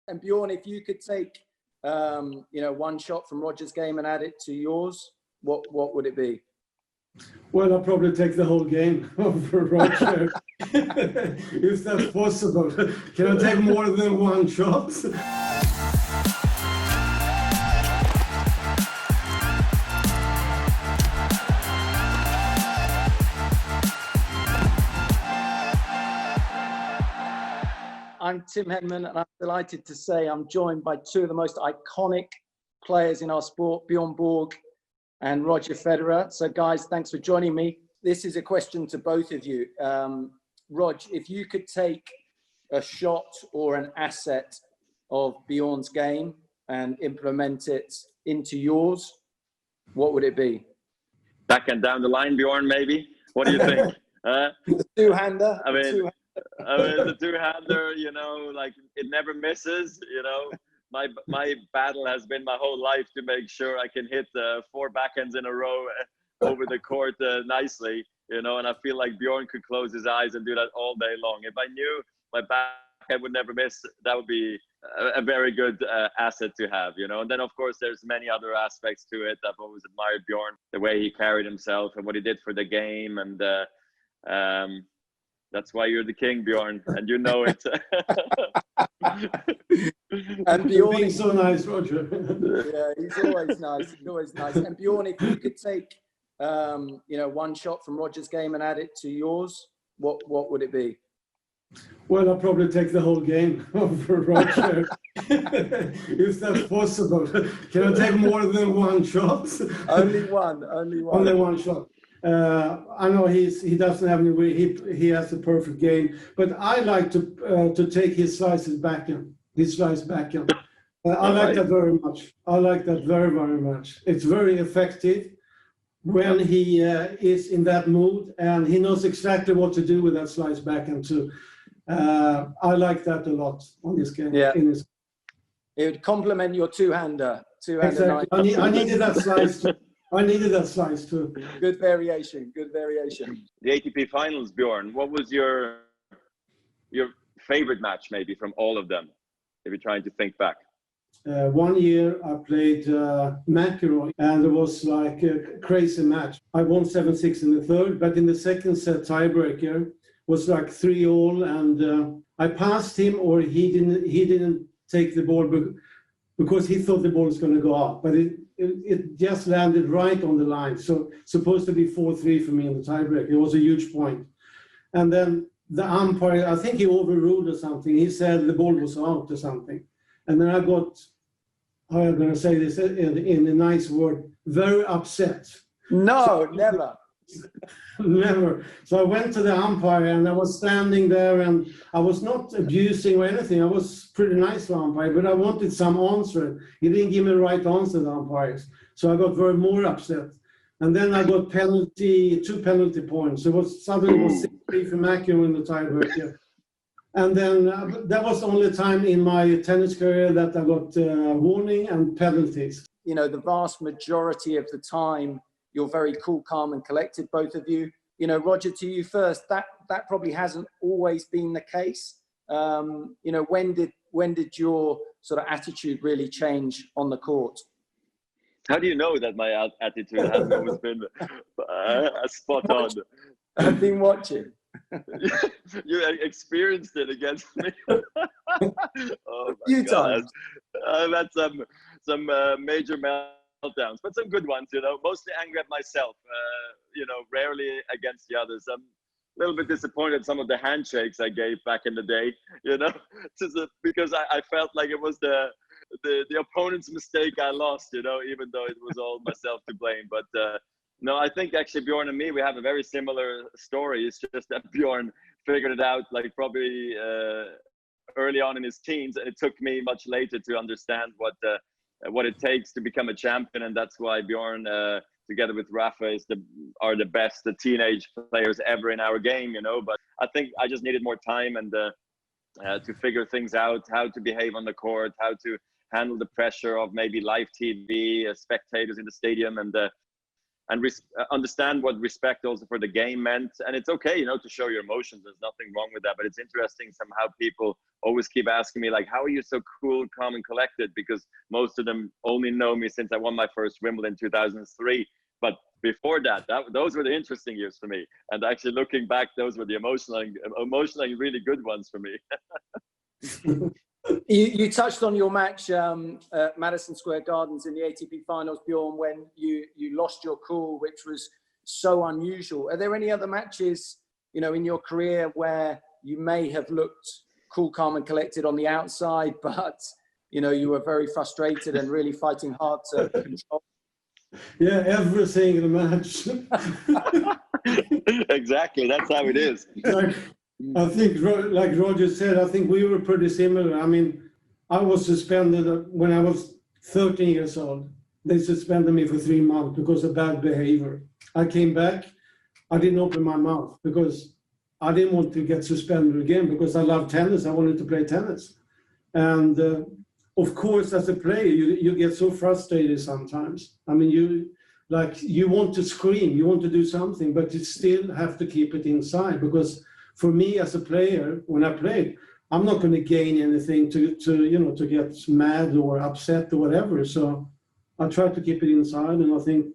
And Bjorn, if you could take, one shot from Roger's game and add it to yours, what would it be? Well, I'll probably take the whole game over Roger, if that's possible. Can I take more than one shot? I'm Tim Henman, and I'm delighted to say I'm joined by two of the most iconic players in our sport, Bjorn Borg and Roger Federer. So guys, thanks for joining me. This is a question to both of you. Rog, if you could take a shot or an asset of Bjorn's game and implement it into yours, what would it be? Back and down the line, Bjorn, maybe? What do you think? The two-hander? I mean, the two-hander, like it never misses, My battle has been my whole life to make sure I can hit 4 backhands in a row over the court nicely, and I feel like Bjorn could close his eyes and do that all day long. If I knew my backhand would never miss, that would be a very good asset to have, And then, of course, there's many other aspects to it. I've always admired Bjorn, the way he carried himself and what he did for the game. And that's why you're the king, Bjorn, and you know it. And Bjorn, being so nice, Roger. Yeah, he's always nice. He's always nice. And Bjorn, if you could take, one shot from Roger's game and add it to yours, what would it be? Well, I'll probably take the whole game over Roger, if that's possible. Can I take more than one shot? Only one. Only one shot. I know he doesn't have any way. He has a perfect game, but I like to take his slices backhand. His slice backhand. I like that very much. I like that very, very much. It's very effective when he is in that mood, and he knows exactly what to do with that slice backhand too. I like that a lot on this game. Yeah. It would complement your two-hander. Exactly. I needed that slice too. I needed that slice too. Good variation. The ATP Finals, Bjorn, what was your favorite match maybe from all of them, if you're trying to think back? 1 year I played McEnroe, and it was like a crazy match. I won 7-6 in the third, but in the second set tiebreaker was like 3-all, and I passed him, or he didn't take the ball because he thought the ball was going to go out, but it just landed right on the line. So supposed to be 4-3 for me in the tiebreak. It was a huge point. And then the umpire, I think he overruled or something. He said the ball was out or something. And then I got, how am I going to say this in a nice word, very upset. No, never. Never. So I went to the umpire, and I was standing there, and I was not abusing or anything. I was pretty nice to the umpire, but I wanted some answer. He didn't give me the right answer, the umpires. So I got very more upset. And then I got 2 penalty points. So suddenly it was 6-3 for McEnroe in the tiebreaker. And then that was the only time in my tennis career that I got warning and penalties. The vast majority of the time, you're very cool, calm, and collected, both of you. Roger, to you first. That probably hasn't always been the case. When did your sort of attitude really change on the court? How do you know that my attitude hasn't always been spot on? I've been watching. You experienced it against me. Oh my few God. times. I've had some major meltdowns, but some good ones, mostly angry at myself, rarely against the others. I'm a little bit disappointed some of the handshakes I gave back in the day, because I felt like it was the opponent's mistake I lost, even though it was all myself to blame. But no, I think actually Bjorn and me, we have a very similar story. It's just that Bjorn figured it out like probably early on in his teens, and it took me much later to understand what it takes to become a champion. And that's why Bjorn, together with Rafa, are the best teenage players ever in our game, But I think I just needed more time and to figure things out, how to behave on the court, how to handle the pressure of maybe live TV, spectators in the stadium. And and understand what respect also for the game meant. And it's okay, you know, to show your emotions. There's nothing wrong with that. But it's interesting somehow people always keep asking me, like, how are you so cool, calm, and collected? Because most of them only know me since I won my first Wimbledon in 2003. But before that, those were the interesting years for me. And actually looking back, those were the emotionally really good ones for me. You touched on your match at Madison Square Gardens in the ATP Finals, Bjorn, when you lost your cool, which was so unusual. Are there any other matches, you know, in your career where you may have looked cool, calm, and collected on the outside, but you know you were very frustrated and really fighting hard to control? Yeah, every single match. Exactly, that's how it is. I think, like Roger said, I think we were pretty similar. I mean, I was suspended when I was 13 years old. They suspended me for 3 months because of bad behavior. I came back, I didn't open my mouth because I didn't want to get suspended again because I love tennis. I wanted to play tennis. And of course, as a player, you get so frustrated sometimes. I mean, you want to scream, you want to do something, but you still have to keep it inside because for me as a player, when I played, I'm not going to gain anything to get mad or upset or whatever. So I tried to keep it inside, and I think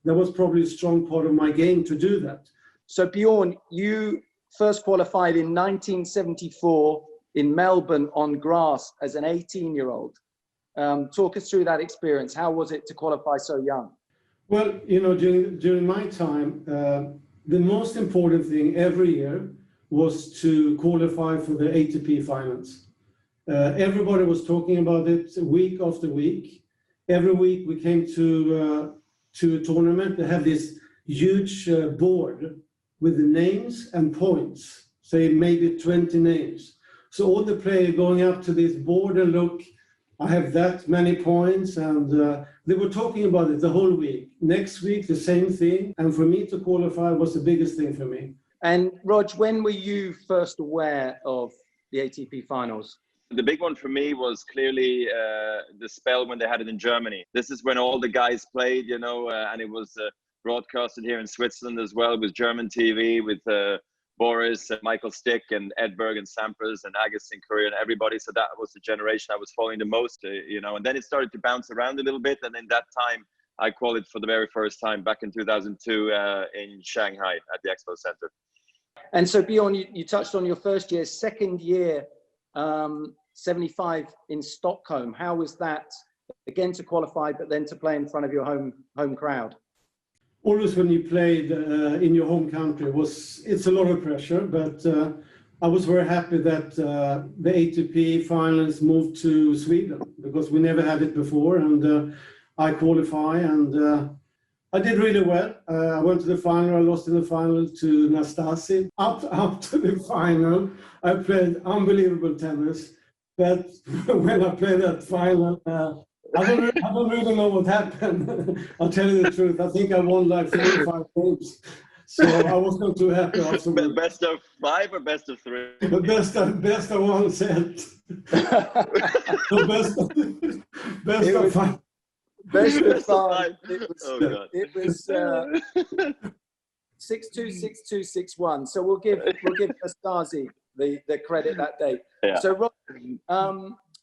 that was probably a strong part of my game to do that. So Bjorn, you first qualified in 1974 in Melbourne on grass as an 18-year-old. Talk us through that experience. How was it to qualify so young? Well, you know, during my time, the most important thing every year was to qualify for the ATP Finals. Everybody was talking about it week after week. Every week we came to a tournament. They have this huge board with the names and points, say maybe 20 names. So all the players going up to this board and look, I have that many points, and they were talking about it the whole week. Next week, the same thing. And for me to qualify was the biggest thing for me. And Rog, when were you first aware of the ATP Finals? The big one for me was clearly the spell when they had it in Germany. This is when all the guys played, you know, and it was broadcasted here in Switzerland as well with German TV, with Boris, Michael Stick, and Edberg, and Sampras, and Agassi in Korea, and everybody. So that was the generation I was following the most, you know. And then it started to bounce around a little bit. And in that time, I qualified for the very first time back in 2002 in Shanghai at the Expo Center. And so Bjorn, you touched on your first year, second year, 75 in Stockholm. How was that, again, to qualify, but then to play in front of your home crowd? Always when you played in your home country, it's a lot of pressure, but I was very happy that the ATP Finals moved to Sweden because we never had it before, and I qualified, and I did really well. I went to the final. I lost in the final to Nastasi. Up to the final, I played unbelievable tennis. But when I played that final, I don't really know what happened. I'll tell you the truth. I think I won like 4 or 5 games. So I was not too happy afterwards. Best of 5 or best of 3? The best of 1 set. The best of 5. Best of 5. It was 6-2, 6-2, 6-1. So we'll give Nastasi the credit that day. Yeah. So Rob,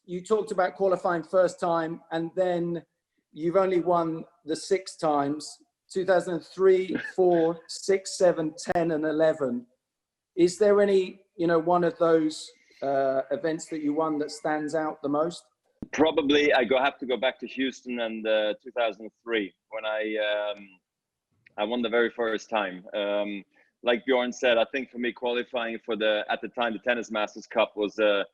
you talked about qualifying first time, and then you've only won the 6 times, 2003, 4, 6, 7, 10, and 11. Is there any, one of those events that you won that stands out the most? Probably I have to go back to Houston and 2003 when I won the very first time. Like Bjorn said, I think for me qualifying for at the time the Tennis Masters Cup was a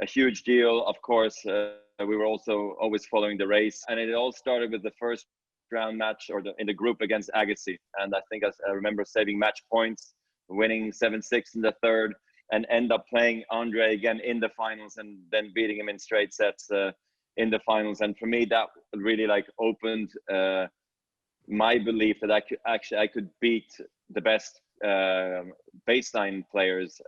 huge deal. Of course, we were also always following the race, and it all started with the first round match in the group against Agassi, and I think I remember saving match points, winning 7-6 in the third, and end up playing Andre again in the finals, and then beating him in straight sets in the finals. And for me, that really opened my belief that I could beat the best baseline players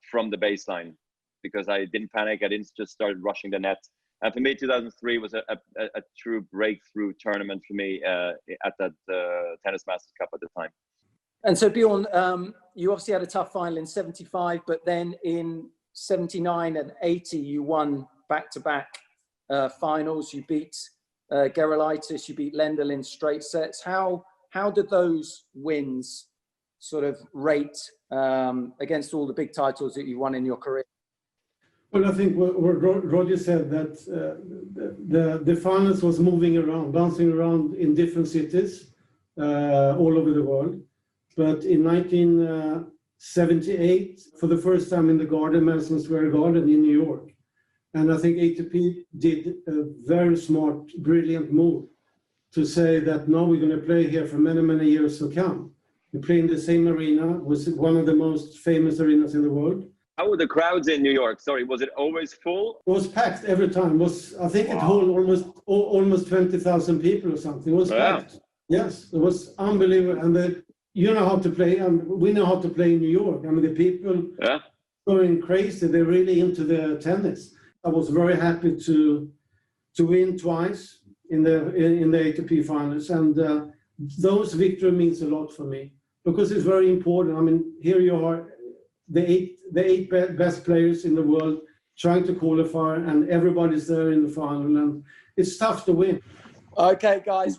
from the baseline, because I didn't panic. I didn't just start rushing the net. And for me, 2003 was a true breakthrough tournament for me at that Tennis Masters Cup at the time. And so Bjorn, you obviously had a tough final in 75, but then in 79 and 80, you won back-to-back finals. You beat Gerolaitis, you beat Lendl in straight sets. How did those wins sort of rate against all the big titles that you won in your career? Well, I think what Roger said, that the finals was moving around, bouncing around in different cities all over the world. But in 1978, for the first time in the Garden, Madison Square Garden in New York, and I think ATP did a very smart, brilliant move to say that now we're going to play here for many, many years to come. We play in the same arena, was one of the most famous arenas in the world. How were the crowds in New York? Sorry, was it always full? It was packed every time. I think it held almost 20,000 people or something. It was packed. Yes, it was unbelievable. And you know how to play, and we know how to play in New York. I mean, the people going crazy. They're really into the tennis. I was very happy to win twice in the ATP Finals, and those victories means a lot for me because it's very important. I mean, here you are, the eight best players in the world trying to qualify, and everybody's there in the final, and it's tough to win. Okay, guys,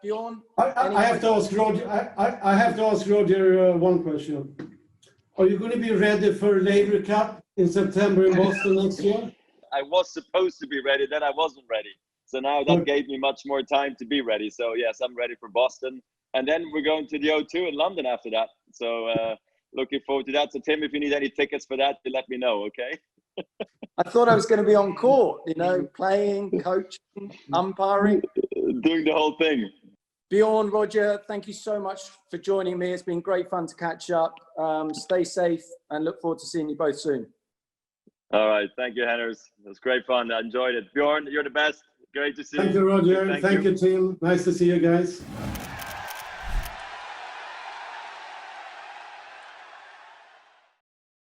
Bjorn. I have to ask Roger. I have to ask Roger one question. Are you going to be ready for Laver Cup in September in Boston next year? I was supposed to be ready, then I wasn't ready. So now that gave me much more time to be ready. So yes, I'm ready for Boston. And then we're going to the O2 in London after that. So looking forward to that. So Tim, if you need any tickets for that, let me know, okay? I thought I was going to be on court, playing, coaching, umpiring. Doing the whole thing. Bjorn, Roger, thank you so much for joining me. It's been great fun to catch up. Stay safe and look forward to seeing you both soon. All right. Thank you, Hennes. It was great fun. I enjoyed it. Bjorn, you're the best. Great to see you. Thank you, Roger. Thank you, Tim. Nice to see you guys.